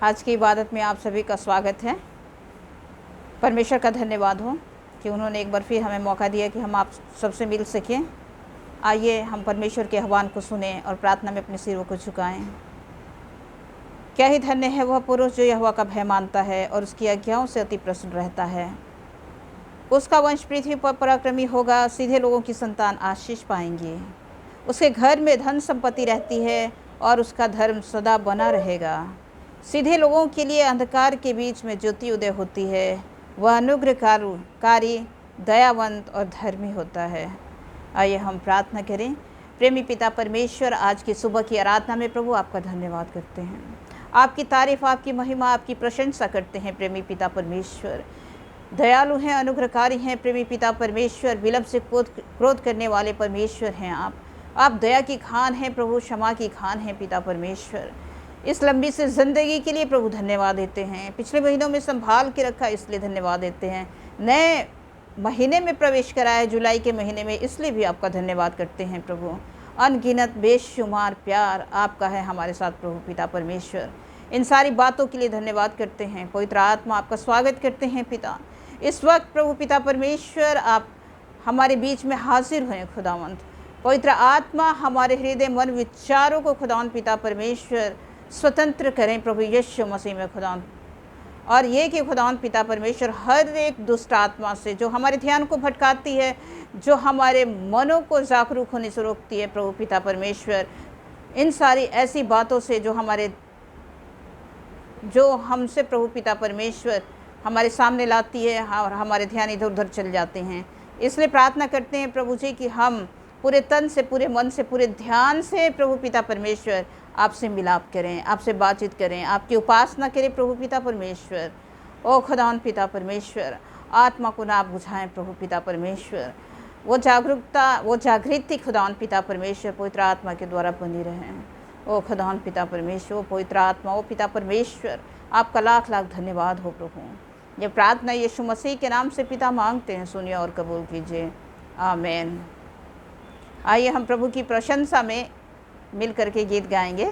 आज की इबादत में आप सभी का स्वागत है। परमेश्वर का धन्यवाद हो कि उन्होंने एक बार फिर हमें मौका दिया कि हम आप सबसे मिल सकें। आइए हम परमेश्वर के आह्वान को सुनें और प्रार्थना में अपने सिरों को झुकाएं। क्या ही धन्य है वह पुरुष जो यहोवा का भय मानता है और उसकी आज्ञाओं से अति प्रसन्न रहता है। उसका वंश पृथ्वी पर पराक्रमी होगा, सीधे लोगों की संतान आशीष पाएंगे। उसके घर में धन संपत्ति रहती है और उसका धर्म सदा बना रहेगा। सीधे लोगों के लिए अंधकार के बीच में ज्योति उदय होती है। वह अनुग्रहकारी, दयावंत और धर्मी होता है। आइए हम प्रार्थना करें। प्रेमी पिता परमेश्वर, आज की सुबह की आराधना में प्रभु आपका धन्यवाद करते हैं। आपकी तारीफ, आपकी महिमा, आपकी प्रशंसा करते हैं। प्रेमी पिता परमेश्वर दयालु हैं, अनुग्रहकारी हैं। प्रेमी पिता परमेश्वर विलंब से क्रोध करने वाले परमेश्वर हैं। आप दया की खान हैं प्रभु, क्षमा की खान हैं पिता परमेश्वर। इस लंबी से ज़िंदगी के लिए प्रभु धन्यवाद देते हैं। पिछले महीनों में संभाल के रखा, इसलिए धन्यवाद देते हैं। नए महीने में प्रवेश करा है, जुलाई के महीने में, इसलिए भी आपका धन्यवाद करते हैं प्रभु। अनगिनत बेशुमार प्यार आपका है हमारे साथ प्रभु पिता परमेश्वर। इन सारी बातों के लिए धन्यवाद करते हैं। पवित्र आत्मा आपका स्वागत करते हैं पिता। इस वक्त प्रभु पिता परमेश्वर आप हमारे बीच में हाजिर हुए खुदावंत। पवित्र आत्मा हमारे हृदय मन विचारों को खुदावंत पिता परमेश्वर स्वतंत्र करें प्रभु यीशु मसीह में खुदावंत। और ये कि खुदावंत पिता परमेश्वर हर एक दुष्ट आत्मा से जो हमारे ध्यान को भटकाती है, जो हमारे मनों को जागरूक होने से रोकती है प्रभु पिता परमेश्वर, इन सारी ऐसी बातों से जो हमसे प्रभु पिता परमेश्वर हमारे सामने लाती है और हमारे ध्यान इधर उधर चल जाते हैं। इसलिए प्रार्थना करते हैं प्रभु जी कि हम पूरे तन से, पूरे मन से, पूरे ध्यान से प्रभु पिता परमेश्वर आपसे मिलाप करें, आपसे बातचीत करें, आपकी उपासना करें प्रभु पिता परमेश्वर। ओ खुदावंत पिता परमेश्वर, आत्मा को ना बुझाएं प्रभु पिता परमेश्वर। वो जागरूकता, वो जागृति खुदावंत पिता परमेश्वर पवित्र आत्मा के द्वारा बनी रहें। ओ खुदावंत पिता परमेश्वर, पवित्र आत्मा, ओ पिता परमेश्वर, आपका लाख लाख धन्यवाद हो प्रभु। ये प्रार्थना यीशु मसीह के नाम से पिता मांगते हैं, सुनिए और कबूल कीजिए, आमीन। आइए हम प्रभु की प्रशंसा में मिल करके गीत गाएंगे।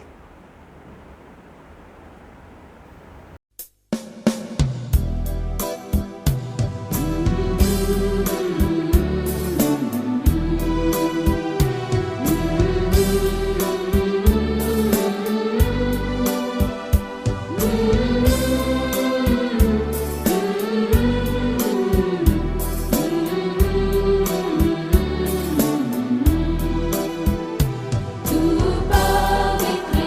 तू पवित्र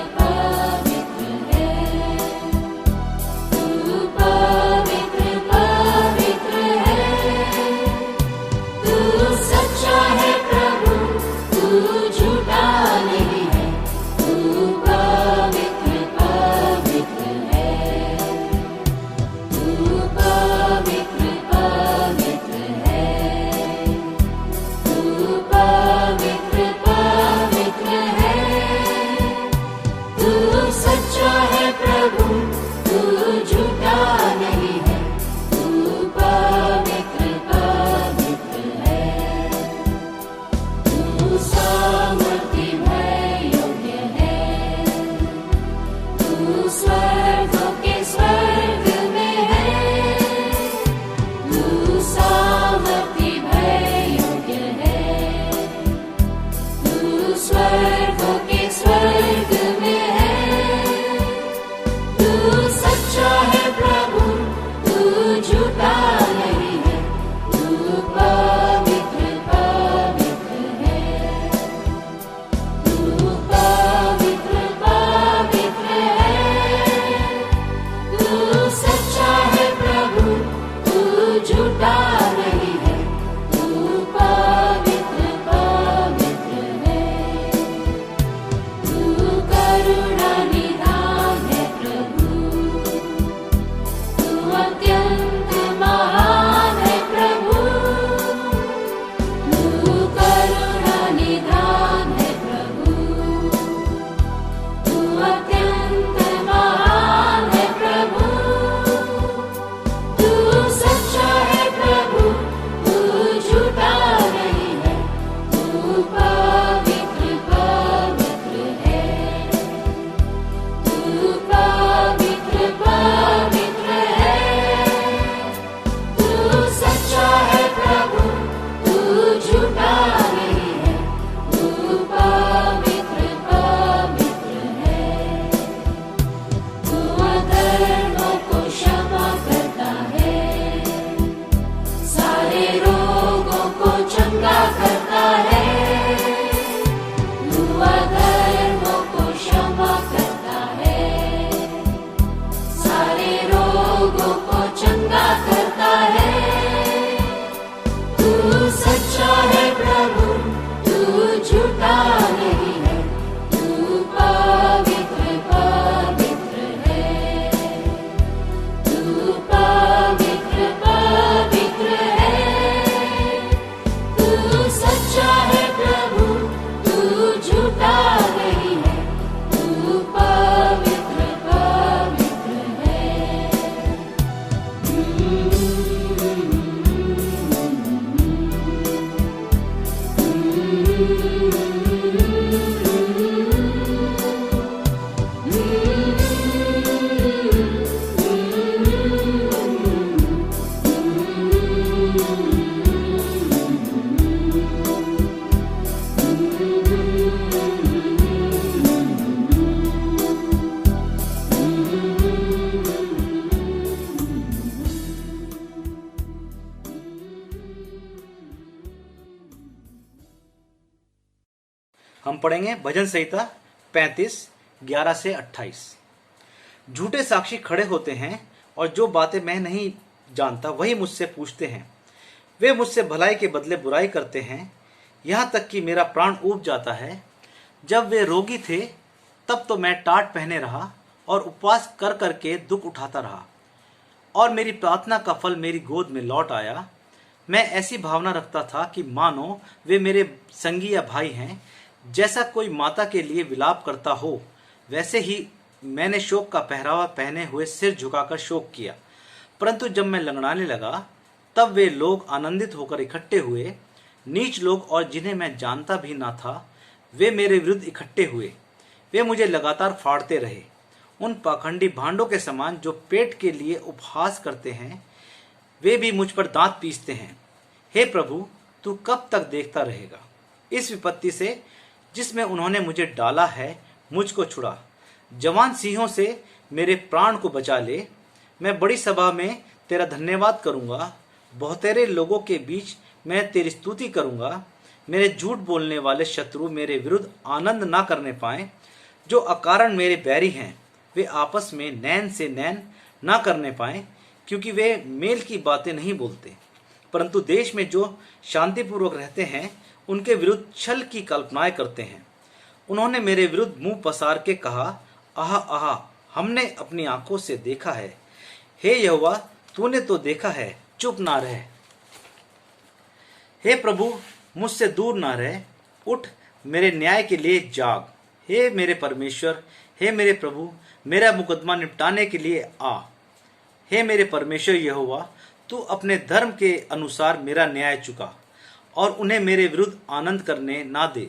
हम पढ़ेंगे भजन संहिता 35:11 से 28। झूठे साक्षी खड़े होते हैं और जो बातें मैं नहीं जानता वही मुझसे पूछते हैं। वे मुझसे भलाई के बदले बुराई करते हैं, यहाँ तक कि मेरा प्राण ऊब जाता है। जब वे रोगी थे तब तो मैं टाट पहने रहा और उपवास कर करके दुख उठाता रहा, और मेरी प्रार्थना का फल मेरी गोद में लौट आया। मैं ऐसी भावना रखता था कि मानो वे मेरे संगी या भाई हैं। जैसा कोई माता के लिए विलाप करता हो, वैसे ही मैंने शोक का पहरावा पहने हुए सिर झुकाकर शोक किया। परंतु जब मैं लंगड़ाने लगा तब वे लोग आनंदित होकर इकट्ठे हुए। नीच लोग और जिन्हें मैं जानता भी ना था, वे मेरे विरुद्ध इकट्ठे हुए। वे मुझे लगातार फाड़ते रहे। उन पाखंडी भांडों के समान जो पेट के लिए उपहास करते हैं, वे भी मुझ पर दांत पीसते हैं। हे प्रभु, तू कब तक देखता रहेगा? इस विपत्ति से जिसमें उन्होंने मुझे डाला है, मुझको छुड़ा। जवान सिंहों से मेरे प्राण को बचा ले। मैं बड़ी सभा में तेरा धन्यवाद करूंगा। बहुतेरे लोगों के बीच मैं तेरी स्तुति करूंगा। मेरे झूठ बोलने वाले शत्रु मेरे विरुद्ध आनंद ना करने पाए। जो अकारण मेरे बैरी हैं, वे आपस में नैन से नैन ना करने पाए, क्योंकि वे मेल की बातें नहीं बोलते। परंतु देश में जो शांतिपूर्वक रहते हैं, उनके विरुद्ध छल की कल्पनाएं करते हैं। उन्होंने मेरे विरुद्ध मुंह पसार के कहा, आहा आहा, हमने अपनी आंखों से देखा है। हे यहोवा, तूने तो देखा है, चुप ना रह। हे प्रभु, मुझसे दूर ना रह, उठ, मेरे न्याय के लिए जाग। हे मेरे परमेश्वर, हे मेरे प्रभु, मेरा मुकदमा निपटाने के लिए आ। हे मेरे परमेश्वर यहोवा, तू अपने धर्म के अनुसार मेरा न्याय चुका और उन्हें मेरे विरुद्ध आनंद करने ना दे।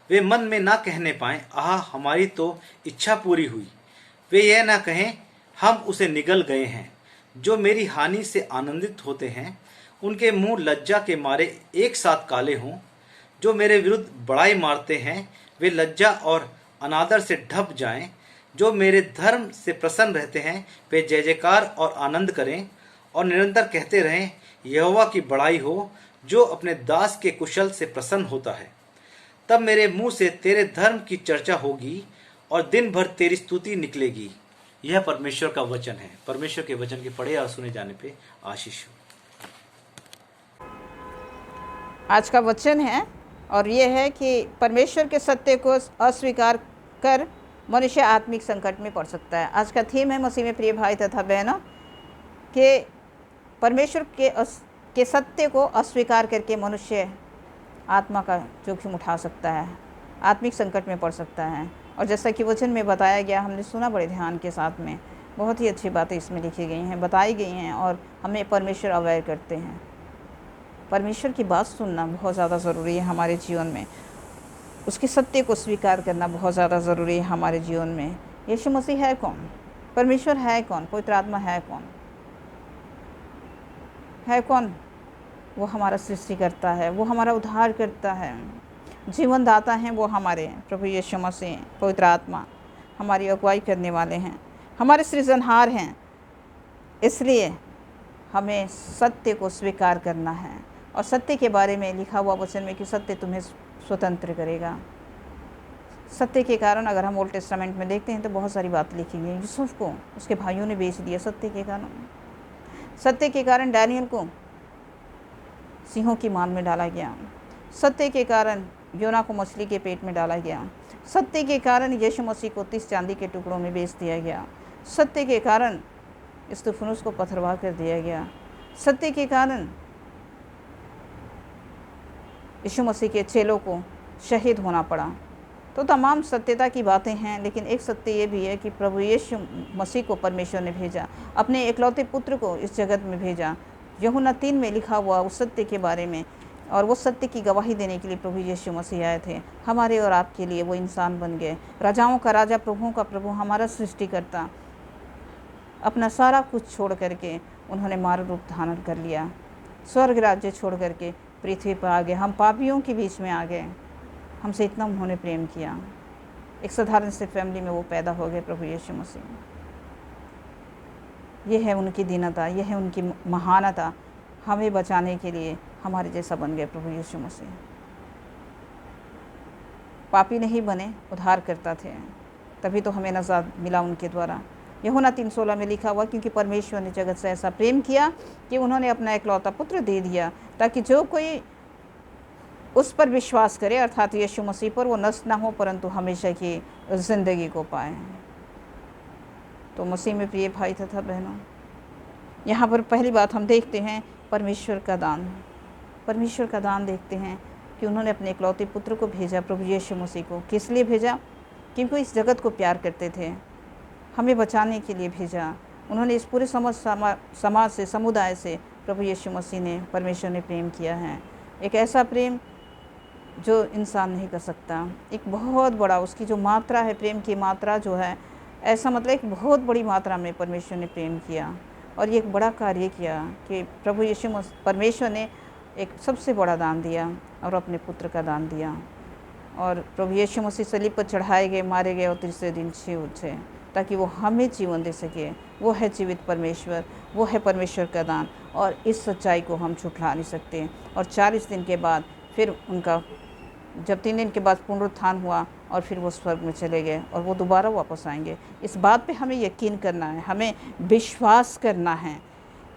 वे मन में ना कहने पाए, आहा, हमारी तो इच्छा पूरी हुई। वे यह ना कहें, हम उसे निगल गए हैं। जो मेरी हानि से आनंदित होते हैं, उनके मुंह लज्जा के मारे एक साथ काले हों। जो मेरे विरुद्ध बड़ाई मारते हैं, वे लज्जा और अनादर से ढप जाएं। जो मेरे धर्म से प्रसन्न रहते हैं, वे जय जयकार और आनंद करें और निरंतर कहते रहें, यहोवा की बड़ाई हो, जो अपने दास के कुशल से प्रसन्न होता है। तब मेरे मुंह से तेरे धर्म की चर्चा होगी और दिन भर तेरी स्तुति निकलेगी। यह परमेश्वर का वचन है। परमेश्वर के वचन के पढ़े और सुने जाने पे आशीष हो। आज का वचन है और ये है कि परमेश्वर के सत्य को अस्वीकार कर मनुष्य आत्मिक संकट में पड़ सकता है। आज का थीम है मसीह में प्रिय भाई तथा बहनों कि परमेश्वर के सत्य को अस्वीकार करके मनुष्य आत्मा का जोखिम उठा सकता है, आत्मिक संकट में पड़ सकता है। और जैसा कि वचन में बताया गया, हमने सुना बड़े ध्यान के साथ में, बहुत ही अच्छी बातें इसमें लिखी गई हैं, बताई गई हैं और हमें परमेश्वर अवेयर करते हैं। परमेश्वर की बात सुनना बहुत ज़्यादा ज़रूरी है हमारे जीवन में। उसके सत्य को स्वीकार करना बहुत ज़्यादा ज़रूरी है हमारे जीवन में। यीशु मसीह है कौन? परमेश्वर है कौन? पवित्र आत्मा है कौन? है कौन? वो हमारा सृष्टि करता है, वो हमारा उद्धार करता है, जीवन दाता हैं वो हमारे प्रभु यीशु मसीह। पवित्र आत्मा हमारी अगुवाई करने वाले हैं, हमारे सृजनहार हैं। इसलिए हमें सत्य को स्वीकार करना है। और सत्य के बारे में लिखा हुआ वचन में कि सत्य तुम्हें स्वतंत्र करेगा। सत्य के कारण अगर हम ओल्ड टेस्टामेंट में देखते हैं तो बहुत सारी बात लिखी गई। यूसुफ को उसके भाइयों ने बेच दिया सत्य के कारण। सत्य के कारण डैनियल को सिंहों की मान में डाला गया। सत्य के कारण योना को मछली के पेट में डाला गया। सत्य के कारण यीशु मसीह को 30 चांदी के टुकड़ों में बेच दिया गया। सत्य के कारण स्तिफनुस को पथरवाह कर दिया गया। सत्य के कारण यीशु मसीह के चेलों को शहीद होना पड़ा। तो तमाम सत्यता की बातें हैं, लेकिन एक सत्य ये भी है कि प्रभु यीशु मसीह को परमेश्वर ने भेजा, अपने एकलौते पुत्र को इस जगत में भेजा। यूहन्ना 3 में लिखा हुआ उस सत्य के बारे में, और वो सत्य की गवाही देने के लिए प्रभु यीशु मसीह आए थे। हमारे और आपके लिए वो इंसान बन गए। राजाओं का राजा, प्रभुओं का प्रभु, हमारा सृष्टिकर्ता अपना सारा कुछ छोड़ करके उन्होंने मानव रूप धारण कर लिया। स्वर्ग राज्य छोड़ करके पृथ्वी पर आ गए। हम पापियों के बीच में आ गए। हमसे इतना उन्होंने प्रेम किया। एक साधारण से फैमिली में वो पैदा हो गए प्रभु यीशु मसीह। ये है उनकी दीनता, ये है उनकी महानता। हमें बचाने के लिए हमारे जैसा बन गए प्रभु यीशु मसीह। पापी नहीं बने, उद्धार करता थे, तभी तो हमें नजात मिला उनके द्वारा। यूहन्ना 3:16 में लिखा हुआ, क्योंकि परमेश्वर ने जगत से ऐसा प्रेम किया कि उन्होंने अपना इकलौता पुत्र दे दिया, ताकि जो कोई उस पर विश्वास करे, अर्थात यीशु मसीह पर, वो नष्ट ना हो परंतु हमेशा की ज़िंदगी को पाए। तो मसीह में प्रिय भाई तथा बहनों, यहाँ पर पहली बात हम देखते हैं परमेश्वर का दान। परमेश्वर का दान देखते हैं कि उन्होंने अपने इकलौते पुत्र को भेजा, प्रभु यीशु मसीह को। किस लिए भेजा? क्योंकि इस जगत को प्यार करते थे, हमें बचाने के लिए भेजा। उन्होंने इस पूरे समाज से, समुदाय से प्रभु यीशु मसीह ने, परमेश्वर ने प्रेम किया है। एक ऐसा प्रेम जो इंसान नहीं कर सकता। एक बहुत बड़ा उसकी जो मात्रा है, प्रेम की मात्रा जो है, ऐसा मतलब एक बहुत बड़ी मात्रा में परमेश्वर ने प्रेम किया और ये एक बड़ा कार्य किया कि प्रभु यीशु परमेश्वर ने एक सबसे बड़ा दान दिया और अपने पुत्र का दान दिया। और प्रभु यीशु मसीह सलीब पर चढ़ाए गए, मारे गए और तीसरे दिन जी उठे, ताकि वो हमें जीवन दे सके। वो है जीवित परमेश्वर, वो है परमेश्वर का दान, और इस सच्चाई को हम झुठला नहीं सकते। और 40 दिन के बाद फिर उनका, जब 3 दिन के बाद पुनरुत्थान हुआ और फिर वो स्वर्ग में चले गए और वो दोबारा वापस आएंगे। इस बात पे हमें यकीन करना है, हमें विश्वास करना है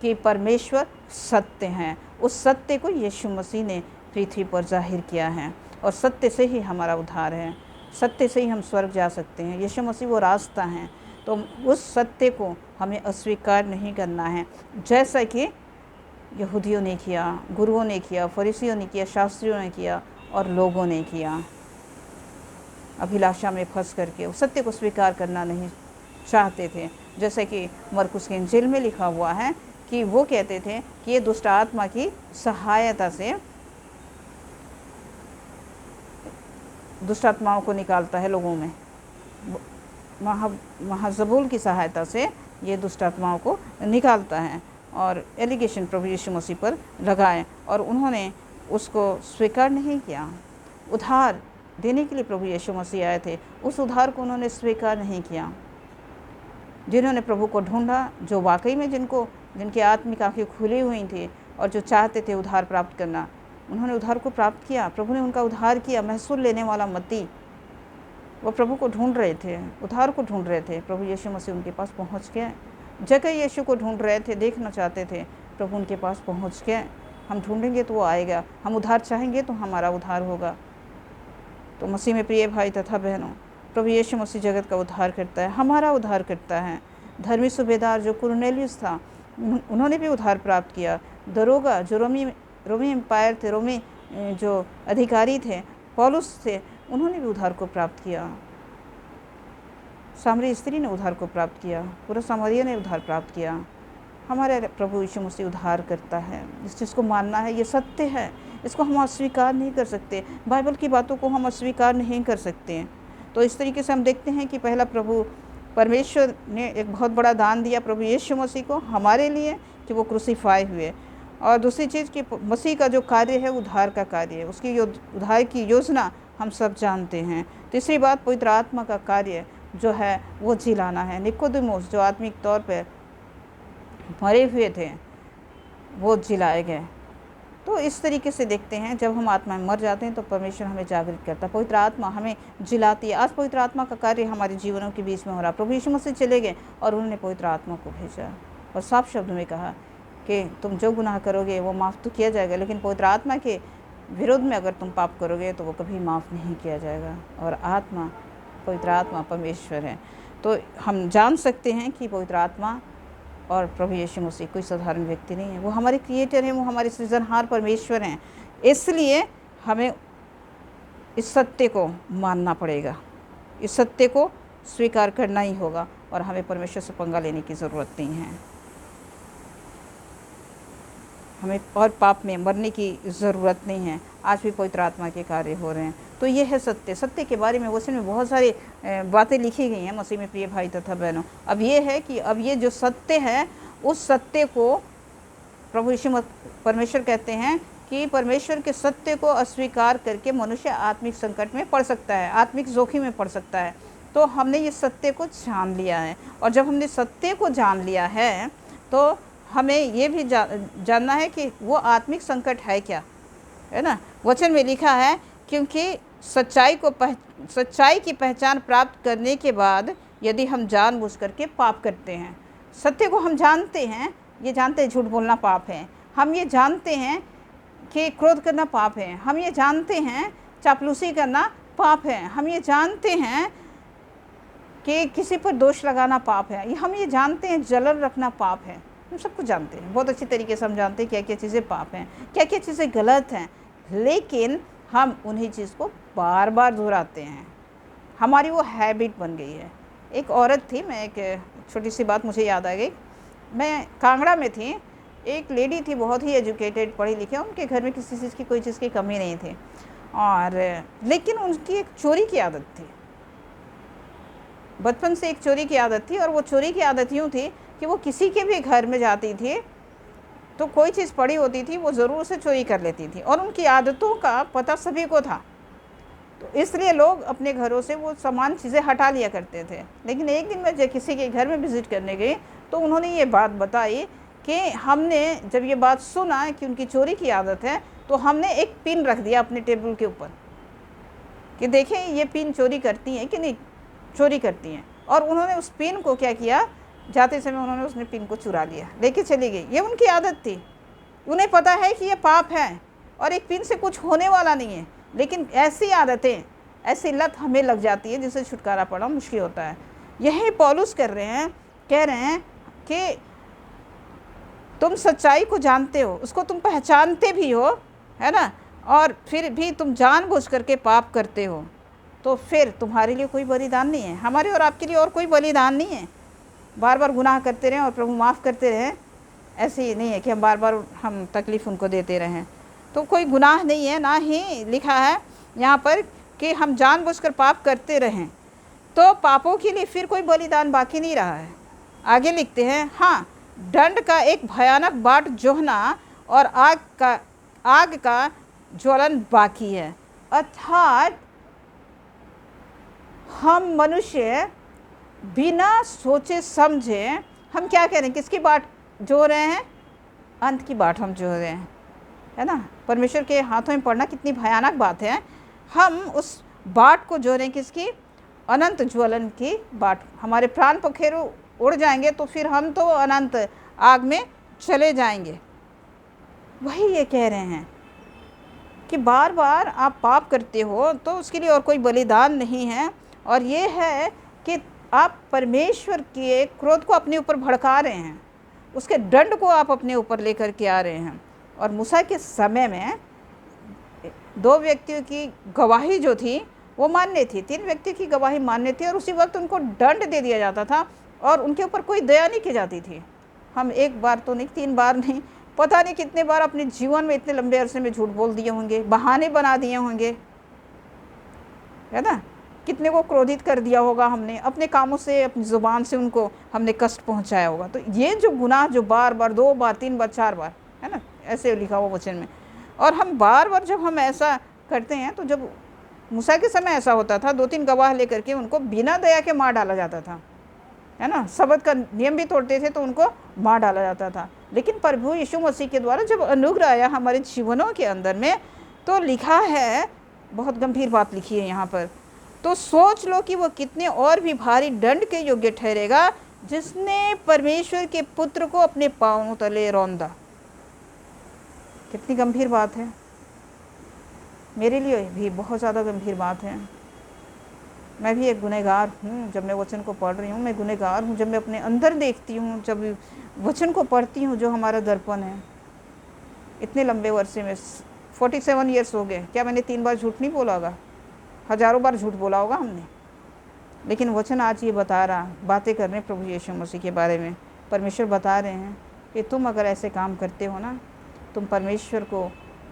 कि परमेश्वर सत्य हैं। उस सत्य को यीशु मसीह ने पृथ्वी पर जाहिर किया है और सत्य से ही हमारा उद्धार है, सत्य से ही हम स्वर्ग जा सकते हैं। यीशु मसीह वो रास्ता है। तो उस सत्य को हमें अस्वीकार नहीं करना है, जैसा कि यहूदियों ने किया, गुरुओं ने किया, फरीसियों ने किया, शास्त्रियों ने किया और लोगों ने किया। अभिलाषा में फंस करके उस सत्य को स्वीकार करना नहीं चाहते थे। जैसे कि मरकुस के इंजील में लिखा हुआ है कि वो कहते थे कि ये दुष्ट आत्मा की सहायता से दुष्ट आत्माओं को निकालता है लोगों में, महाजबूल की सहायता से ये दुष्ट आत्माओं को निकालता है। और एलिगेशन प्रभु यीशु मसीह पर लगाए और उन्होंने उसको स्वीकार नहीं किया। उद्धार देने के लिए प्रभु यीशु मसीह आए थे, उस उद्धार को उन्होंने स्वीकार नहीं किया। जिन्होंने प्रभु को ढूंढा, जो वाकई में जिनकी आत्मिक आंखें खुली हुई थी और जो चाहते थे उद्धार प्राप्त करना, उन्होंने उद्धार को प्राप्त किया। प्रभु ने उनका उद्धार किया। महसूल लेने वाला मत्ती, वो प्रभु को ढूंढ रहे थे, उद्धार को ढूंढ रहे थे। प्रभु यीशु मसीह उनके पास पहुंच गए। जगह यीशु को ढूंढ रहे थे, देखना चाहते थे, प्रभु उनके पास पहुंच गए। हम ढूंढेंगे तो वो आएगा, हम उद्धार चाहेंगे तो हमारा उद्धार होगा। तो मसीह में प्रिय भाई तथा बहनों, प्रभु यीशु मसीह जगत का उद्धार करता है, हमारा उद्धार करता है। धर्मी सूबेदार जो कुरनेलियुस था, उन्होंने भी उद्धार प्राप्त किया। दरोगा जो रोमी एम्पायर थे, रोमी जो अधिकारी थे, पौलुस थे, उन्होंने भी उद्धार को प्राप्त किया। सामरी स्त्री ने उद्धार को प्राप्त किया, पूरा सामरिया ने उद्धार प्राप्त किया। हमारे प्रभु यीशु मसीह उद्धार करता है। इस चीज़ को मानना है, ये सत्य है, इसको हम अस्वीकार नहीं कर सकते। बाइबल की बातों को हम अस्वीकार नहीं कर सकते। तो इस तरीके से हम देखते हैं कि पहला प्रभु परमेश्वर ने एक बहुत बड़ा दान दिया प्रभु यीशु मसीह को हमारे लिए, कि वो क्रूसीफाई हुए। और दूसरी चीज़ कि मसीह का जो कार्य है, उद्धार का कार्य है, उसकी उद्धार की योजना हम सब जानते हैं। तीसरी बात, पवित्र आत्मा का कार्य जो है वो जिलाना है। निकोदेमुस जो आत्मिक तौर पर मरे हुए थे, वो जिलाए गए। तो इस तरीके से देखते हैं, जब हम आत्मा में मर जाते हैं तो परमेश्वर हमें जागृत करता है, पवित्र आत्मा हमें जिलाती है। आज पवित्र आत्मा का कार्य हमारे जीवनों के बीच में हो रहा। प्रभु यीशु मसीह चले गए और उन्होंने पवित्र आत्मा को भेजा और साफ शब्द में कहा कि तुम जो गुनाह करोगे वो माफ़ तो किया जाएगा, लेकिन पवित्र आत्मा के विरोध में अगर तुम पाप करोगे तो वो कभी माफ़ नहीं किया जाएगा। और पवित्र आत्मा परमेश्वर है। तो हम जान सकते हैं कि पवित्र आत्मा और प्रभु यीशु मसीह कोई साधारण व्यक्ति नहीं है, वो हमारे क्रिएटर हैं, वो हमारे सृजनहार परमेश्वर हैं। इसलिए हमें इस सत्य को मानना पड़ेगा, इस सत्य को स्वीकार करना ही होगा और हमें परमेश्वर से पंगा लेने की ज़रूरत नहीं है। हमें और पाप में मरने की ज़रूरत नहीं है। आज भी पवित्र आत्मा के कार्य हो रहे हैं। तो ये है सत्य। सत्य के बारे में वचन में बहुत सारी बातें लिखी गई हैं मसीह में प्रिय भाई तथा बहनों। अब ये है कि अब ये जो सत्य है, उस सत्य को प्रभु यीशु परमेश्वर कहते हैं कि परमेश्वर के सत्य को अस्वीकार करके मनुष्य आत्मिक संकट में पड़ सकता है, आत्मिक जोखिम में पड़ सकता है। तो हमने ये सत्य को जान लिया है, और जब हमने सत्य को जान लिया है तो हमें ये भी जानना है कि वो आत्मिक संकट है क्या, है ना। वचन में लिखा है, क्योंकि सच्चाई की पहचान प्राप्त करने के बाद यदि हम जानबूझ करके पाप करते हैं, सत्य को हम जानते हैं, ये जानते हैं झूठ बोलना पाप है, हम ये जानते हैं कि क्रोध करना पाप है, हम ये जानते हैं चापलूसी करना पाप है, हम ये जानते हैं कि किसी पर दोष लगाना पाप है, हम ये जानते हैं जलन रखना पाप है। हम सब कुछ जानते हैं, बहुत अच्छी तरीके से हम जानते हैं क्या क्या चीज़ें पाप हैं, क्या क्या चीज़ें गलत हैं, लेकिन हम उन्हीं चीज़ को बार बार दोहराते हैं। हमारी वो हैबिट बन गई है। एक औरत थी, मैं एक छोटी सी बात मुझे याद आ गई। मैं कांगड़ा में थी, एक लेडी थी बहुत ही एजुकेटेड, पढ़ी लिखी, उनके घर में किसी चीज़ की कोई चीज़ की कमी नहीं थी, और लेकिन उनकी एक चोरी की आदत थी। बचपन से एक चोरी की आदत थी, और वो चोरी की आदत यूँ थी कि वो किसी के भी घर में जाती थी तो कोई चीज़ पड़ी होती थी वो ज़रूर उसे चोरी कर लेती थी, और उनकी आदतों का पता सभी को था, तो इसलिए लोग अपने घरों से वो सामान चीज़ें हटा लिया करते थे। लेकिन एक दिन मैं जब किसी के घर में विज़िट करने गई तो उन्होंने ये बात बताई कि हमने जब ये बात सुना कि उनकी चोरी की आदत है, तो हमने एक पिन रख दिया अपने टेबल के ऊपर कि देखें ये पिन चोरी करती हैं कि नहीं चोरी करती हैं। और उन्होंने उस पिन को क्या किया, जाते समय उन्होंने उसने पिन को चुरा लिया, लेके चली गई। ये उनकी आदत थी, उन्हें पता है कि ये पाप है और एक पिन से कुछ होने वाला नहीं है, लेकिन ऐसी आदतें, ऐसी लत हमें लग जाती है जिससे छुटकारा पाना मुश्किल होता है। यही पौलुस कर रहे हैं, कह रहे हैं कि तुम सच्चाई को जानते हो, उसको तुम पहचानते भी हो, है ना, और फिर भी तुम जानबूझ करके पाप करते हो, तो फिर तुम्हारे लिए कोई बलिदान नहीं है, हमारे और आपके लिए और कोई बलिदान नहीं है। बार बार गुनाह करते रहें और प्रभु माफ़ करते रहें, ऐसे ही नहीं है कि हम बार बार हम तकलीफ़ उनको देते रहें, तो कोई गुनाह नहीं है। ना ही लिखा है यहाँ पर कि हम जानबूझकर पाप करते रहें, तो पापों के लिए फिर कोई बलिदान बाकी नहीं रहा है। आगे लिखते हैं, हाँ, दंड का एक भयानक बाट जोहना और आग का ज्वलन बाकी है। अर्थात हम मनुष्य बिना सोचे समझे हम क्या कह रहे हैं, किसकी बाट जो रहे हैं, अंत की बाट हम जो रहे हैं, है ना। परमेश्वर के हाथों में पड़ना कितनी भयानक बात है। हम उस बाट को जो रहे हैं, किसकी, अनंत ज्वलन की बाट। हमारे प्राण पखेरु उड़ जाएंगे तो फिर हम तो अनंत आग में चले जाएंगे। वही ये कह रहे हैं कि बार बार आप पाप करते हो तो उसके लिए और कोई बलिदान नहीं है, और ये है कि आप परमेश्वर के क्रोध को अपने ऊपर भड़का रहे हैं, उसके दंड को आप अपने ऊपर लेकर के आ रहे हैं। और मूसा के समय में 2 व्यक्तियों की गवाही जो थी वो मान्य थी, 3 व्यक्तियों की गवाही मान्य थी, और उसी वक्त उनको दंड दे दिया जाता था और उनके ऊपर कोई दया नहीं की जाती थी। हम 1 बार तो नहीं, 3 बार नहीं, पता नहीं कितने बार अपने जीवन में इतने लंबे अरसे में झूठ बोल दिए होंगे, बहाने बना दिए होंगे, है ना। कितने को क्रोधित कर दिया होगा हमने, अपने कामों से, अपनी ज़ुबान से उनको हमने कष्ट पहुंचाया होगा। तो ये जो गुनाह जो बार बार 2 बार 3 बार 4 बार, है ना, ऐसे लिखा हुआ वचन में, और हम बार बार जब हम ऐसा करते हैं, तो जब मूसा के समय ऐसा होता था, 2-3 गवाह लेकर के उनको बिना दया के मार डाला जाता था, है ना। शब्द का नियम भी तोड़ते थे तो उनको मार डाला जाता था। लेकिन प्रभु यीशु मसीह के द्वारा जब अनुग्रह आया हमारे जीवनों के अंदर में, तो लिखा है, बहुत गंभीर बात लिखी है यहाँ पर, तो सोच लो कि वो कितने और भी भारी दंड के योग्य ठहरेगा जिसने परमेश्वर के पुत्र को अपने पांवों तले रौंदा। कितनी गंभीर बात है, मेरे लिए भी बहुत ज़्यादा गंभीर बात है। मैं भी एक गुनहगार हूँ, जब मैं वचन को पढ़ रही हूँ मैं गुनहगार हूँ। जब मैं अपने अंदर देखती हूँ, जब वचन को पढ़ती हूँ, जो हमारा दर्पण है, इतने लंबे वर्षे में 47 ईयर्स हो गए, क्या मैंने 3 बार झूठ नहीं बोला होगा, हज़ारों बार झूठ बोला होगा हमने, लेकिन वचन आज ये बता रहा, बातें कर रहे हैं प्रभु यीशु मसीह के बारे में। परमेश्वर बता रहे हैं कि तुम अगर ऐसे काम करते हो ना, तुम परमेश्वर को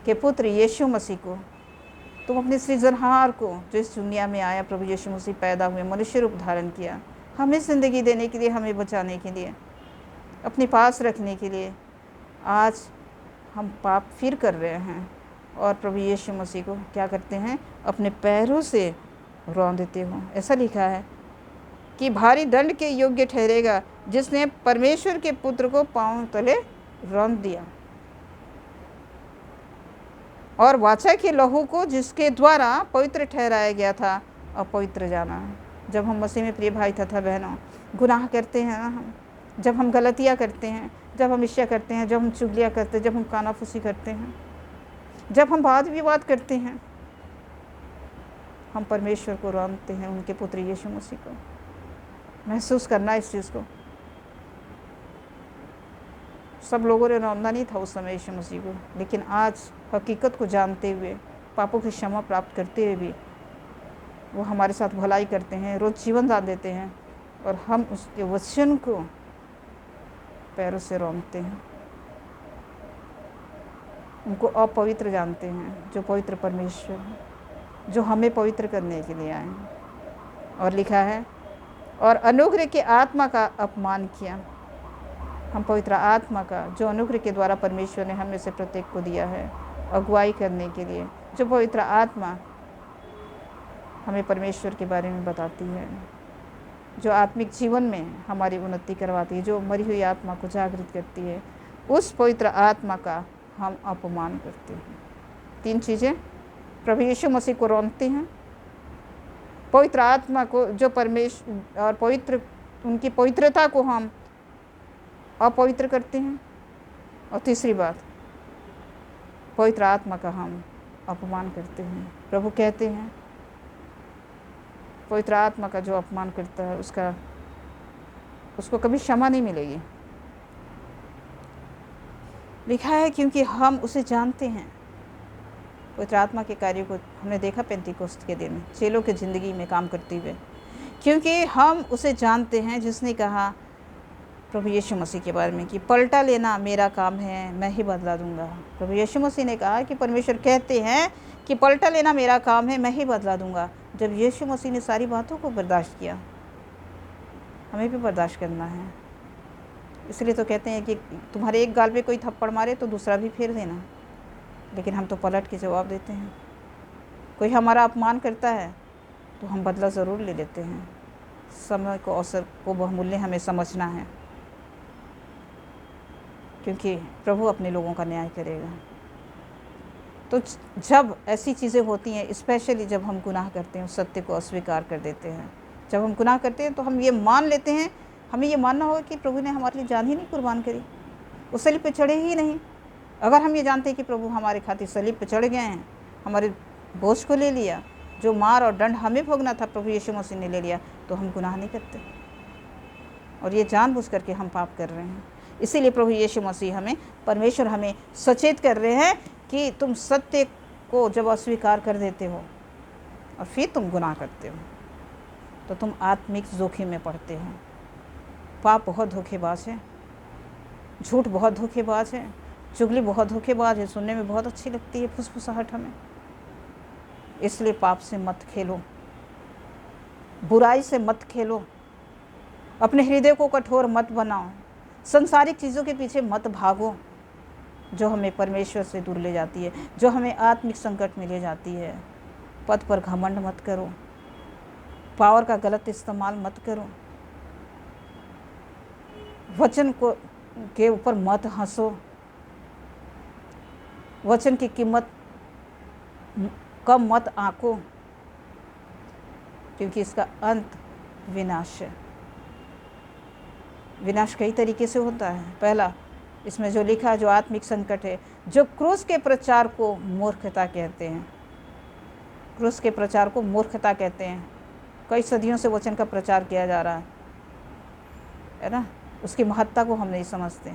के पुत्र यीशु मसीह को, तुम अपने सृजनहार को, जो इस दुनिया में आया, प्रभु यीशु मसीह पैदा हुए, मनुष्य रूप धारण किया, हमें ज़िंदगी देने के लिए, हमें बचाने के लिए, अपने पास रखने के लिए, आज हम पाप फिर कर रहे हैं और प्रभु यीशु मसीह को क्या करते हैं, अपने पैरों से रौंद देते हो। ऐसा लिखा है कि भारी दंड के योग्य ठहरेगा जिसने परमेश्वर के पुत्र को पांव तले रौंद दिया। और वाचा के लहू को जिसके द्वारा पवित्र ठहराया गया था अपवित्र जाना। जब हम मसीह में प्रिय भाई तथा बहनों गुनाह करते हैं ना, हम जब हम गलतियाँ करते हैं, जब हम ईर्ष्या करते हैं, जब हम चुगलियाँ करते हैं, जब हम कानाफूसी करते हैं, जब हम वाद विवाद करते हैं, हम परमेश्वर को रौंदते हैं, उनके पुत्र यीशु मसीह को। महसूस करना इस चीज़ को। सब लोगों ने रौंदा नहीं था उस समय यीशु मसीह को, लेकिन आज हकीकत को जानते हुए, पापों की क्षमा प्राप्त करते हुए भी वो हमारे साथ भलाई करते हैं, रोज़ जीवन दान देते हैं, और हम उसके वचन को पैरों से रौंदते हैं, उनको अपवित्र जानते हैं, जो पवित्र परमेश्वर है, जो हमें पवित्र करने के लिए आए हैं। और लिखा है, और अनुग्रह की आत्मा का अपमान किया। हम पवित्र आत्मा का, जो अनुग्रह के द्वारा परमेश्वर ने हमें से प्रत्येक को दिया है अगुवाई करने के लिए, जो पवित्र आत्मा हमें परमेश्वर के बारे में बताती है, जो आत्मिक जीवन में हमारी उन्नति करवाती है, जो मरी हुई आत्मा को जागृत करती है, उस पवित्र आत्मा का हम अपमान करते हैं। 3 चीज़ें, प्रभु यीशु मसीह को रौंदते हैं, पवित्र आत्मा को जो परमेश्वर और पवित्र उनकी पवित्रता को हम अपवित्र करते हैं, और तीसरी बात, पवित्र आत्मा का हम अपमान करते हैं। प्रभु कहते हैं पवित्र आत्मा का जो अपमान करता है उसको कभी क्षमा नहीं मिलेगी। लिखा है क्योंकि हम उसे जानते हैं। पवित्र आत्मा के कार्य को हमने देखा पेंतीकोस्त के दिन चेलों की ज़िंदगी में काम करते हुए, क्योंकि हम उसे जानते हैं जिसने कहा प्रभु यीशु मसीह के बारे में कि पलटा लेना मेरा काम है, मैं ही बदला दूंगा। प्रभु यीशु मसीह ने कहा कि परमेश्वर कहते हैं कि पलटा लेना मेरा काम है, मैं ही बदला दूंगा। जब यीशु मसीह ने सारी बातों को बर्दाश्त किया, हमें भी बर्दाश्त करना है। इसलिए तो कहते हैं कि तुम्हारे एक गाल पे कोई थप्पड़ मारे तो दूसरा भी फेर देना, लेकिन हम तो पलट के जवाब देते हैं। कोई हमारा अपमान करता है तो हम बदला ज़रूर ले लेते हैं। समय को, अवसर को बहुमूल्य हमें समझना है, क्योंकि प्रभु अपने लोगों का न्याय करेगा। तो जब ऐसी चीज़ें होती हैं, स्पेशली जब हम गुनाह करते हैं, उस सत्य को अस्वीकार कर देते हैं। जब हम गुनाह करते हैं तो हम ये मान लेते हैं, हमें ये मानना होगा कि प्रभु ने हमारे लिए जान ही नहीं कुर्बान करी, वो सलीब पे चढ़े ही नहीं। अगर हम ये जानते हैं कि प्रभु हमारे खातिर सलीब पे चढ़ गए हैं, हमारे बोझ को ले लिया, जो मार और दंड हमें भोगना था प्रभु यीशु मसीह ने ले लिया, तो हम गुनाह नहीं करते। और ये जानबूझ करके हम पाप कर रहे हैं। इसीलिए प्रभु यीशु मसीह परमेश्वर हमें सचेत कर रहे हैं कि तुम सत्य को जब अस्वीकार कर देते हो और फिर तुम गुनाह करते हो तो तुम आत्मिक जोखिम में पड़ते हो। पाप बहुत धोखेबाज है, झूठ बहुत धोखेबाज है, चुगली बहुत धोखेबाज है, सुनने में बहुत अच्छी लगती है फुसफुसाहट हमें। इसलिए पाप से मत खेलो, बुराई से मत खेलो, अपने हृदय को कठोर मत बनाओ, संसारिक चीज़ों के पीछे मत भागो जो हमें परमेश्वर से दूर ले जाती है, जो हमें आत्मिक संकट में ले जाती है। पद पर घमंड मत करो, पावर का गलत इस्तेमाल मत करो, वचन को के ऊपर मत हंसो, वचन की कीमत कम मत आंको, क्योंकि इसका अंत विनाश है। विनाश कई तरीके से होता है। पहला, इसमें जो लिखा है, जो आत्मिक संकट है, जो क्रूस के प्रचार को मूर्खता कहते हैं। क्रूस के प्रचार को मूर्खता कहते हैं। कई सदियों से वचन का प्रचार किया जा रहा है ना, उसकी महत्ता को हम नहीं समझते।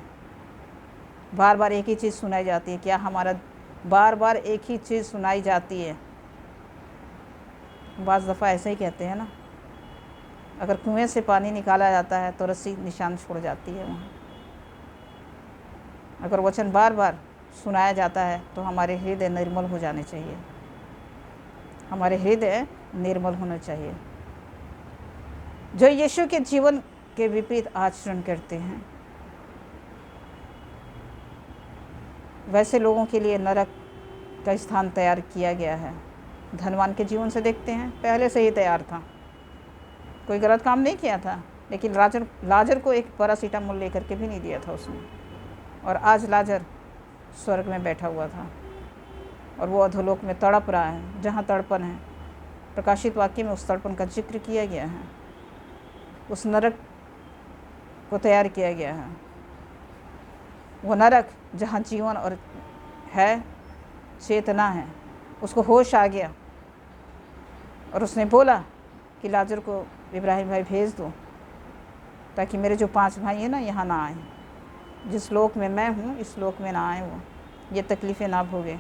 बार बार एक ही चीज़ सुनाई जाती है। क्या हमारा बार बार एक ही चीज़ सुनाई जाती है? बाज़ दफ़ा ऐसे ही कहते हैं ना, अगर कुएं से पानी निकाला जाता है तो रस्सी निशान छोड़ जाती है वहाँ। अगर वचन बार बार सुनाया जाता है तो हमारे हृदय निर्मल हो जाने चाहिए, हमारे हृदय निर्मल होना चाहिए। जो यीशु के जीवन के विपरीत आचरण करते हैं, वैसे लोगों के लिए नरक का स्थान तैयार किया गया है। धनवान के जीवन से देखते हैं, पहले से ही तैयार था, कोई गलत काम नहीं किया था, लेकिन लाजर को एक पैरासीटामोल लेकर के भी नहीं दिया था उसने, और आज लाजर स्वर्ग में बैठा हुआ था। और वो अधोलोक में तड़प रहा है, जहाँ तड़पन है। प्रकाशित वाक्य में उस तड़पन का जिक्र किया गया है, उस नरक को तैयार किया गया है। वो नरक जहाँ जीवन और है, चेतना है, उसको होश आ गया और उसने बोला कि लाजर को इब्राहिम भाई भेज दो, ताकि मेरे जो 5 भाई हैं ना यहाँ ना आए, जिस लोक में मैं हूँ इस लोक में ना आए, वो ये तकलीफ़ें ना भोगे।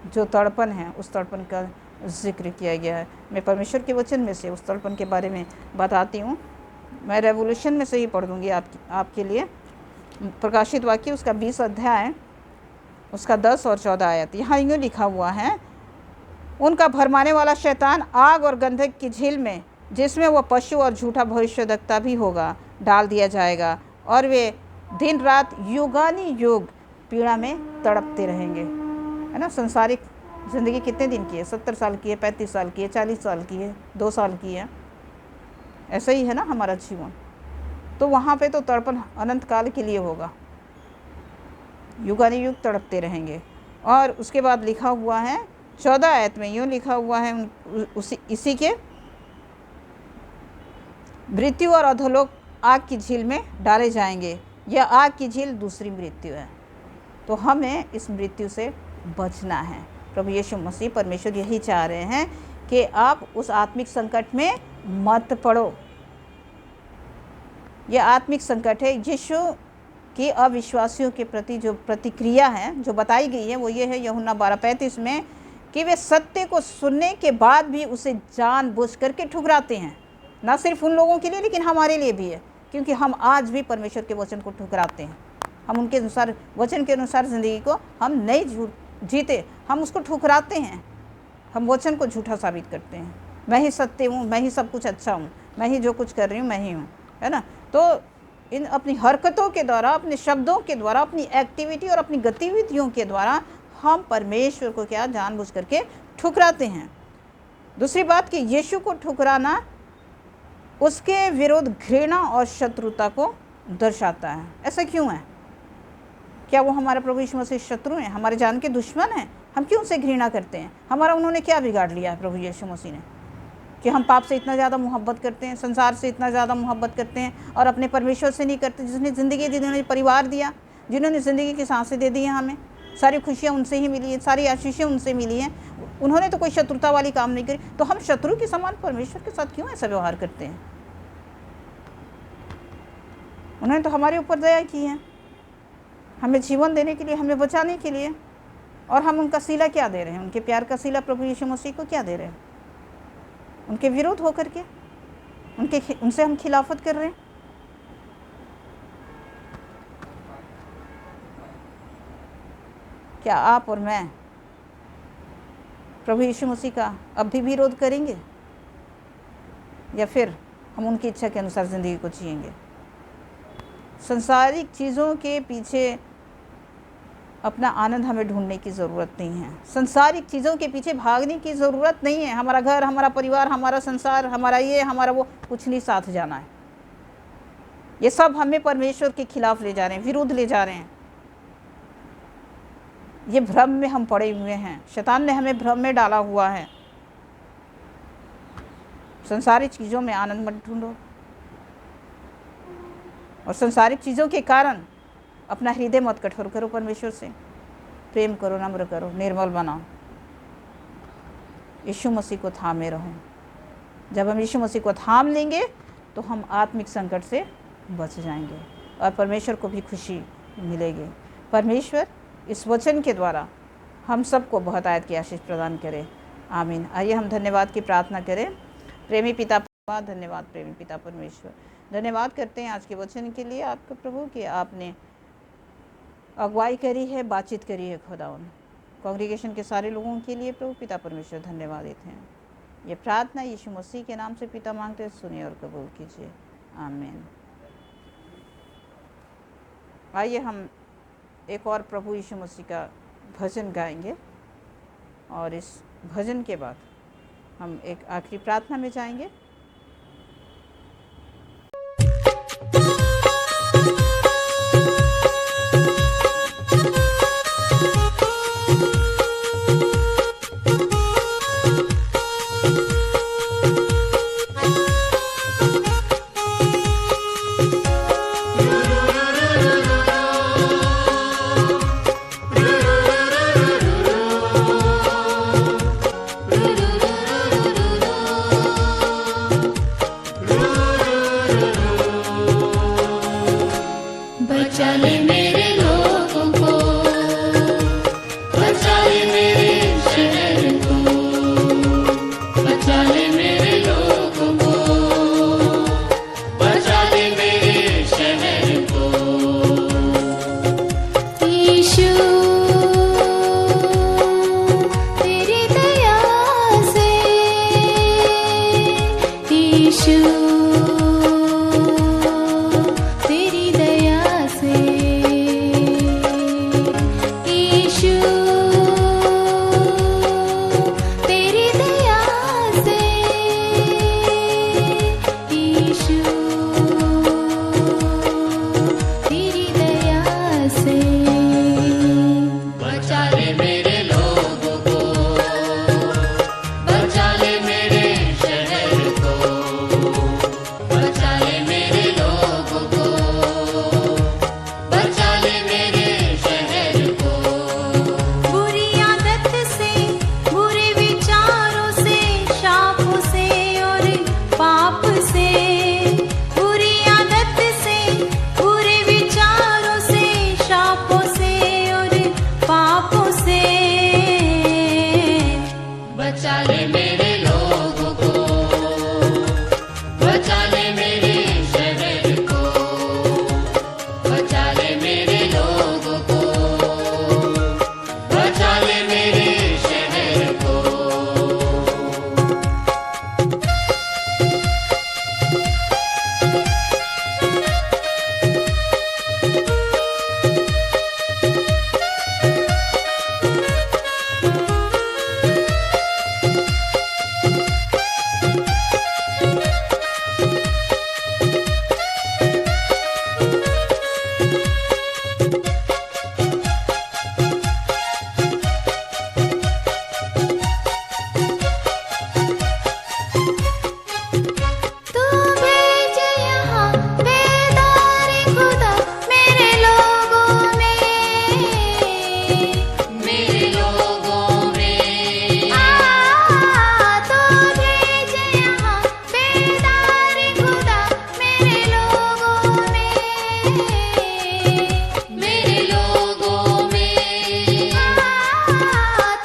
जो तड़पन है उस तड़पन का जिक्र किया गया है। मैं परमेश्वर के वचन में से उस तड़पन के बारे में बताती हूँ। मैं रेवोल्यूशन में से ही पढ़ दूँगी आपके लिए। प्रकाशित वाक्य उसका 20 अध्याय उसका 10 और 14 आयत। यहाँ यूँ लिखा हुआ है, उनका भरमाने वाला शैतान आग और गंधक की झील में, जिसमें वह पशु और झूठा भविष्यद्वक्ता भी होगा, डाल दिया जाएगा, और वे दिन रात युगानी युग पीड़ा में तड़पते रहेंगे। है ना। संसारिक ज़िंदगी कितने दिन की है? 70 साल की है, 35 साल की है, 40 साल की है, 2 साल की है। ऐसा ही है ना हमारा जीवन। तो वहाँ पे तो तड़पन अनंत काल के लिए होगा, युगानी युग तड़पते रहेंगे। और उसके बाद लिखा हुआ है 14 आयत में यूँ लिखा हुआ है, इसी के मृत्यु और अधोलोक आग की झील में डाले जाएंगे। यह आग की झील दूसरी मृत्यु है। तो हमें इस मृत्यु से बचना है। प्रभु यीशु मसीह परमेश्वर यही चाह रहे हैं कि आप उस आत्मिक संकट में मत पड़ो। यह आत्मिक संकट है। यीशु की अविश्वासियों के प्रति जो प्रतिक्रिया है, जो बताई गई है, वो ये है यूहन्ना 12:35 में, कि वे सत्य को सुनने के बाद भी उसे जानबूझ करके ठुकराते हैं। ना सिर्फ उन लोगों के लिए, लेकिन हमारे लिए भी है, क्योंकि हम आज भी परमेश्वर के वचन को ठुकराते हैं। हम उनके अनुसार, वचन के अनुसार ज़िंदगी को हम नहीं जीते, हम उसको ठुकराते हैं। हम वचन को झूठा साबित करते हैं। मैं ही सत्य हूँ, मैं ही सब कुछ अच्छा हूँ, मैं ही जो कुछ कर रही हूँ मैं ही हूँ, है ना। तो इन अपनी हरकतों के द्वारा, अपने शब्दों के द्वारा, अपनी एक्टिविटी और अपनी गतिविधियों के द्वारा हम परमेश्वर को क्या जानबूझ करके ठुकराते हैं। दूसरी बात कि यीशु को ठुकराना उसके विरुद्ध घृणा और शत्रुता को दर्शाता है। ऐसा क्यों है? क्या वो हमारा प्रभु यीशु मसीह शत्रु हैं, हमारे जान के दुश्मन हैं? हम क्यों उनसे घृणा करते हैं? हमारा उन्होंने क्या बिगाड़ लिया है प्रभु यीशु मसीह ने, कि हम पाप से इतना ज़्यादा मोहब्बत करते हैं, संसार से इतना ज़्यादा मोहब्बत करते हैं और अपने परमेश्वर से नहीं करते, जिसने ज़िंदगी दी, जिन्होंने परिवार दिया, जिन्होंने ज़िंदगी की सांसें दे दी हैं हमें, सारी खुशियाँ उनसे ही मिली हैं, सारी आशीषें उनसे मिली हैं। उन्होंने तो कोई शत्रुता वाली काम नहीं करी, तो हम शत्रु के समान परमेश्वर के साथ क्यों ऐसा व्यवहार करते हैं? उन्होंने तो हमारे ऊपर दया की है, हमें जीवन देने के लिए, हमें बचाने के लिए, और हम उनका सिला क्या दे रहे हैं? उनके प्यार का सिला प्रभु यीशु मसीह को क्या दे रहे हैं? उनके विरोध होकर के उनसे हम खिलाफत कर रहे हैं। क्या आप और मैं प्रभु यीशु मसीह का अब भी विरोध करेंगे, या फिर हम उनकी इच्छा के अनुसार ज़िंदगी को जिएंगे? संसारिक चीज़ों के पीछे अपना आनंद हमें ढूंढने की ज़रूरत नहीं है। संसारिक चीज़ों के पीछे भागने की ज़रूरत नहीं है। हमारा घर, हमारा परिवार, हमारा संसार, हमारा ये, हमारा वो, कुछ नहीं साथ जाना है। ये सब हमें परमेश्वर के खिलाफ ले जा रहे हैं, विरुद्ध ले जा रहे हैं। ये भ्रम में हम पड़े हुए हैं। शैतान ने हमें भ्रम में डाला हुआ है। संसारिक चीज़ों में आनंद मत ढूंढो, और संसारिक चीज़ों के कारण अपना हृदय मत कठोर करो। परमेश्वर से प्रेम करो, नम्र करो, निर्मल बनाओ। यीशु मसीह को थामे रहो। जब हम यीशु मसीह को थाम लेंगे तो हम आत्मिक संकट से बच जाएंगे और परमेश्वर को भी खुशी मिलेगी। परमेश्वर इस वचन के द्वारा हम सबको बहुत आयत की आशीष प्रदान करे। आमीन। आइए हम धन्यवाद की प्रार्थना करें। प्रेमी पिता, धन्यवाद प्रेमी पिता परमेश्वर, धन्यवाद करते हैं आज के वचन के लिए आपके प्रभु, कि आपने अगुवाई करी है, बातचीत करी है खुदावन। कांग्रीगेशन के सारे लोगों के लिए प्रभु पिता परमेश्वर धन्यवादित हैं। ये प्रार्थना यीशु मसीह के नाम से पिता मांगते हैं, सुनिए और कबूल कीजिए। आमीन। आइए हम एक और प्रभु यीशु मसीह का भजन गाएंगे, और इस भजन के बाद हम एक आखिरी प्रार्थना में जाएंगे। ले मेरे लोगों को, बचा ले मेरे शहर को, बचा ले मेरे लोगों को, बचा ले मेरे शहर को। यीशु तेरी दया से, यीशु तेरी दया से, यीशु तेरी दया से, यीशु तेरी दया से। बचा ले मेरे लोगों को, बचा ले मेरे शहर को, बचा ले मेरे लोगों को, बचा ले मेरे शहर को। बुरी आदत से, बुरे विचारों से, शापों से और पाप से, बुरी आदत से, बुरे विचारों से, शापों से और पापों से। बचा ले मेरे लोगों को, बचा ले मेरे शहर को, बचा ले मेरे लोगों को, बचा ले मेरे शहर को। तू भेज यहाँ बेदार खुदा मेरे लोगों में, मेरे लोगों में। तू भेज यहाँ बेदार खुदा मेरे लोगों में, मेरे लोगों में।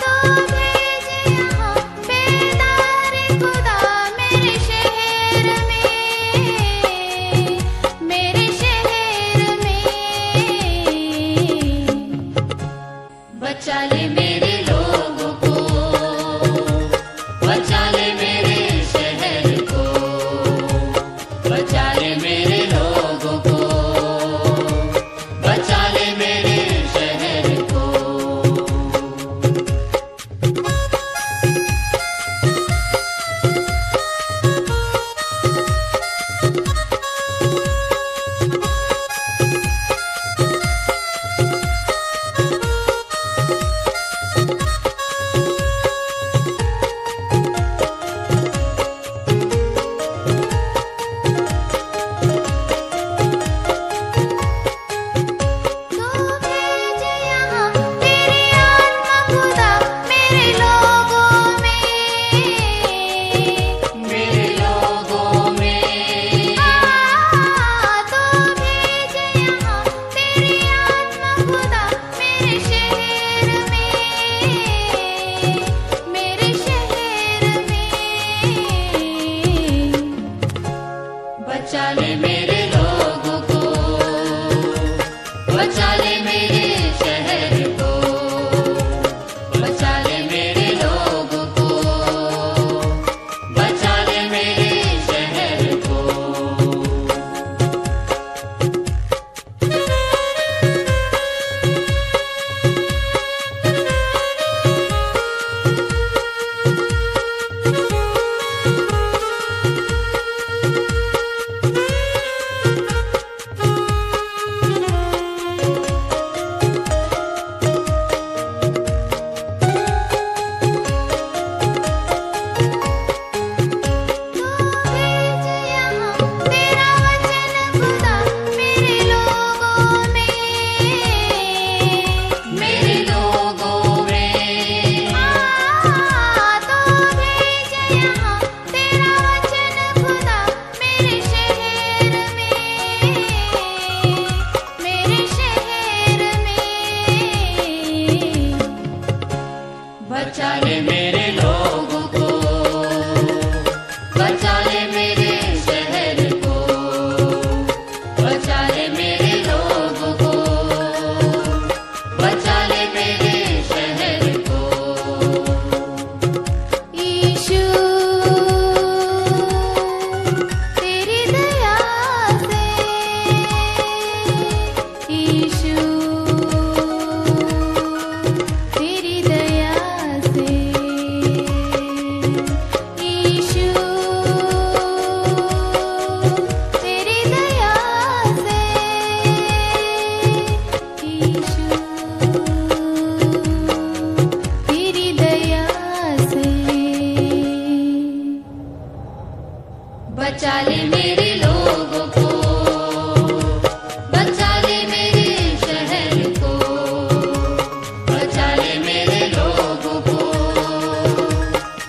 तू भेज यहाँ बेदार खुदा मेरे शहर में, मेरे शहर में। बचा ले मेरे लोगों को, बचा ले मेरे शहर को, बचा ले मेरे लोगों को, बचा ले मेरे शहर को। तू भेज यहाँ तेरी आत्मा खुदा मेरे लोगों में, मेरे लोगों में। तू भेज यहाँ तेरी आत्मा खुदा मेरे शहर में, मेरे शहर में। बचा ले मेरे लोगों को, बचा ले मेरे शहर को, बचा ले मेरे लोगों को, बचा ले मेरे शहर को। यीशु तेरी दया से, यीशु तेरी दया से, यीशु तेरी दया से। बचा ले मेरे लोगों को, बचा ले मेरे शहर को, बचा ले मेरे लोगों को,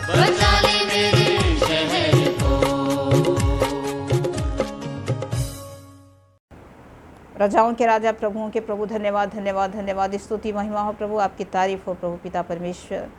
बचा ले मेरे शहर को। राजाओं के राजा, प्रभुओं के प्रभु, धन्यवाद धन्यवाद धन्यवाद, स्तुति महिमा हो प्रभु, आपकी तारीफ हो प्रभु पिता परमेश्वर।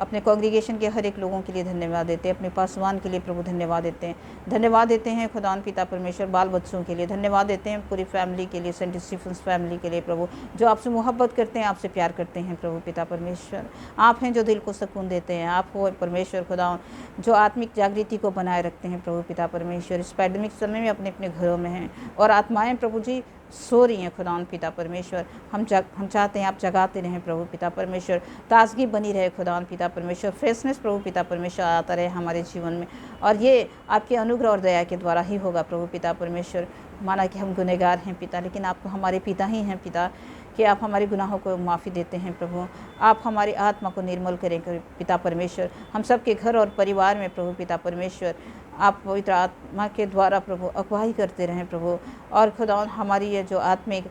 अपने कांग्रीगेशन के हर एक लोगों के लिए धन्यवाद देते हैं, अपने पासवान के लिए प्रभु धन्यवाद देते हैं, धन्यवाद देते हैं खुदान पिता परमेश्वर, बाल बच्चों के लिए धन्यवाद देते हैं, पूरी फैमिली के लिए, सेंट स्टीफन्स फैमिली के लिए प्रभु, जो आपसे मोहब्बत करते हैं, आपसे प्यार करते हैं प्रभु पिता परमेश्वर। आप हैं जो दिल को सुकून देते हैं, आप हो परमेश्वर खुदा जो आत्मिक जागृति को बनाए रखते हैं प्रभु पिता परमेश्वर। इस पैंडेमिक समय में अपने अपने घरों में हैं और आत्माएं प्रभु जी सो रही हैं खुदान पिता परमेश्वर। हम चाहते हैं आप जगाते रहें प्रभु पिता परमेश्वर, ताजगी बनी रहे खुदान पिता परमेश्वर, फ्रेशनेस प्रभु पिता परमेश्वर आता रहे हमारे जीवन में, और ये आपके अनुग्रह और दया के द्वारा ही होगा प्रभु पिता परमेश्वर। माना कि हम गुनहगार हैं पिता, लेकिन आप तो हमारे पिता ही हैं पिता, कि आप हमारे गुनाहों को माफ़ी देते हैं प्रभु, आप हमारी आत्मा को निर्मल करें पिता परमेश्वर। हम सबके घर और परिवार में प्रभु पिता परमेश्वर आप पवित्र आत्मा के द्वारा प्रभु अगुवाई करते रहें प्रभु, और खुदा हमारी ये जो आत्मिक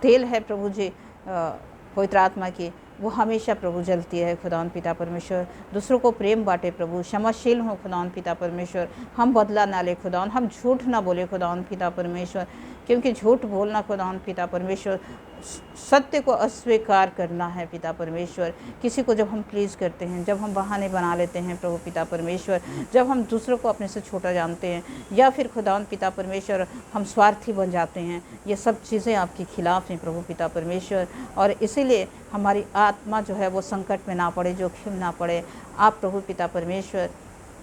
तेल है प्रभु जी पवित्र आत्मा की, वो हमेशा प्रभु जलती है खुदावन पिता परमेश्वर। दूसरों को प्रेम बांटे प्रभु, क्षमाशील हों खुदावन पिता परमेश्वर, हम बदला ना ले खुदावन, हम झूठ ना बोले खुदावन पिता परमेश्वर, क्योंकि झूठ बोलना खुदावन पिता परमेश्वर सत्य को अस्वीकार करना है पिता परमेश्वर। किसी को जब हम प्लीज़ करते हैं, जब हम बहाने बना लेते हैं प्रभु पिता परमेश्वर, जब हम दूसरों को अपने से छोटा जानते हैं, या फिर खुदावन पिता परमेश्वर हम स्वार्थी बन जाते हैं, ये सब चीज़ें आपके खिलाफ हैं प्रभु पिता परमेश्वर। और इसीलिए हमारी आत्मा जो है वो संकट में ना पड़े, जोखिम ना पड़े। आप प्रभु पिता परमेश्वर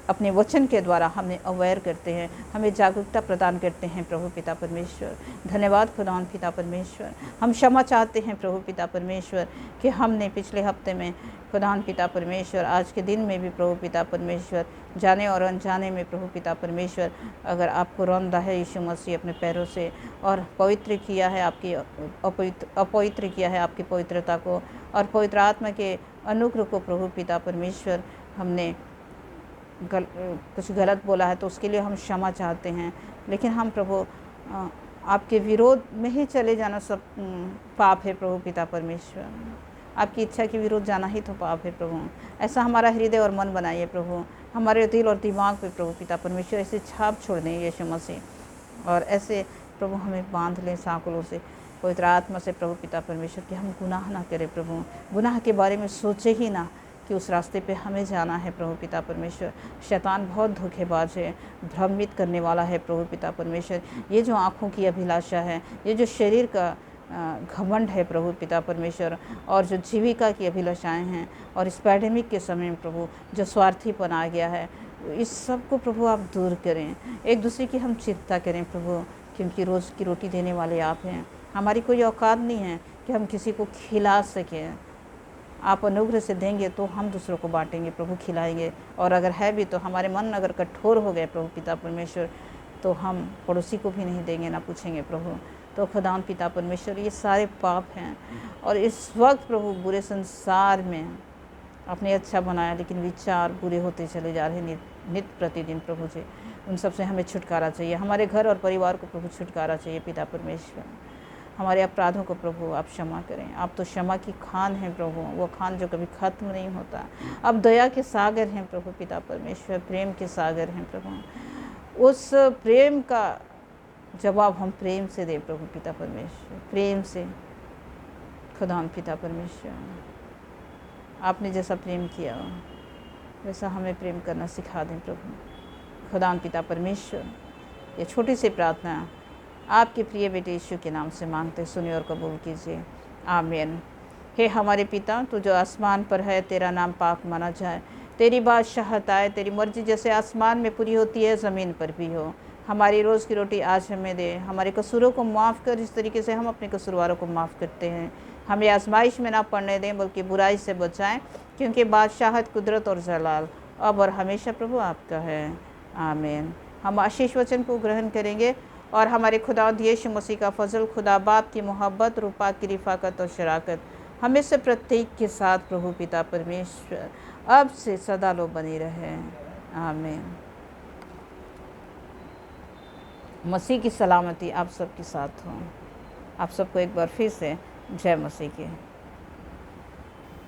अपने वचन के द्वारा हमें अवेयर करते हैं, हमें जागरूकता प्रदान करते हैं प्रभु पिता परमेश्वर। धन्यवाद खुदावन पिता परमेश्वर। हम क्षमा चाहते हैं प्रभु पिता परमेश्वर कि हमने पिछले हफ्ते में खुदावन पिता परमेश्वर, आज के दिन में भी प्रभु पिता परमेश्वर, जाने और अनजाने में प्रभु पिता परमेश्वर अगर आपको रौंदा है यीशु मसीह अपने पैरों से, और पवित्र किया है आपकी अपवित्र किया है आपकी पवित्रता को, और पवित्र आत्मा के अनुग्रह को प्रभु पिता परमेश्वर हमने कुछ गलत बोला है तो उसके लिए हम क्षमा चाहते हैं। लेकिन हम प्रभु आपके विरोध में ही चले जाना सब पाप है प्रभु पिता परमेश्वर। आपकी इच्छा के विरोध जाना ही तो पाप है प्रभु। ऐसा हमारा हृदय और मन बनाइए प्रभु, हमारे दिल और दिमाग पे प्रभु पिता परमेश्वर ऐसे छाप छोड़ दें यीशु मसीह, और ऐसे प्रभु हमें बांध लें सांकलों से पवित्र आत्मा से प्रभु पिता परमेश्वर, कि हम गुनाह ना करें प्रभु, गुनाह के बारे में सोचे ही ना कि उस रास्ते पे हमें जाना है प्रभु पिता परमेश्वर। शैतान बहुत धोखेबाज है, भ्रमित करने वाला है प्रभु पिता परमेश्वर। ये जो आँखों की अभिलाषा है, ये जो शरीर का घमंड है प्रभु पिता परमेश्वर, और जो जीविका की अभिलाषाएं हैं, और इस पैंडेमिक के समय में प्रभु जो स्वार्थीपन आ गया है, इस सब को प्रभु आप दूर करें। एक दूसरे की हम चिंता करें प्रभु, क्योंकि रोज़ की रोटी देने वाले आप हैं। हमारी कोई औकात नहीं है कि हम किसी को खिला सकें। आप अनुग्रह से देंगे तो हम दूसरों को बांटेंगे प्रभु, खिलाएंगे। और अगर है भी तो हमारे मन अगर कठोर हो गए प्रभु पिता परमेश्वर, तो हम पड़ोसी को भी नहीं देंगे, ना पूछेंगे प्रभु। तो खुदावन पिता परमेश्वर, ये सारे पाप हैं, और इस वक्त प्रभु बुरे संसार में आपने अच्छा बनाया, लेकिन विचार बुरे होते चले जा रहे हैं नित्य प्रतिदिन प्रभु जी। उन सब से हमें छुटकारा चाहिए, हमारे घर और परिवार को प्रभु छुटकारा चाहिए पिता परमेश्वर। हमारे अपराधों को प्रभु आप क्षमा करें। आप तो क्षमा की खान हैं प्रभु, वो खान जो कभी ख़त्म नहीं होता। आप दया के सागर हैं प्रभु पिता परमेश्वर, प्रेम के सागर हैं प्रभु। उस प्रेम का जवाब हम प्रेम से दें प्रभु पिता परमेश्वर, प्रेम से। खुदावन पिता परमेश्वर, आपने जैसा प्रेम किया वैसा हमें प्रेम करना सिखा दें प्रभु। खुदावन पिता परमेश्वर, ये छोटी सी प्रार्थना आपके प्रिय बेटे यीशु के नाम से मांगते, सुनिए और कबूल कीजिए, आमीन। हे हमारे पिता, तू जो आसमान पर है, तेरा नाम पाक माना जाए, तेरी बादशाहत आए, तेरी मर्जी जैसे आसमान में पूरी होती है ज़मीन पर भी हो। हमारी रोज़ की रोटी आज हमें दे, हमारे कसूरों को माफ़ कर जिस तरीके से हम अपने कसूरवारों को माफ़ करते हैं। हमें आजमाइश में ना पड़ने दें बल्कि बुराई से बचाएं, क्योंकि बादशाहत, कुदरत और जलाल अब और हमेशा प्रभु आपका है। आमीन। हम आशीष वचन को ग्रहण करेंगे और हमारे खुदावंद यीशु मसीह का फजल, खुदा बाप की मोहब्बत, रूपा की रिफाकत और शराकत हमें से प्रत्येक के साथ प्रभु पिता परमेश्वर अब से सदा लो बनी रहे। आमीन। मसीह की सलामती आप सबके साथ हो। आप सबको एक बार फिर से जय मसीह की।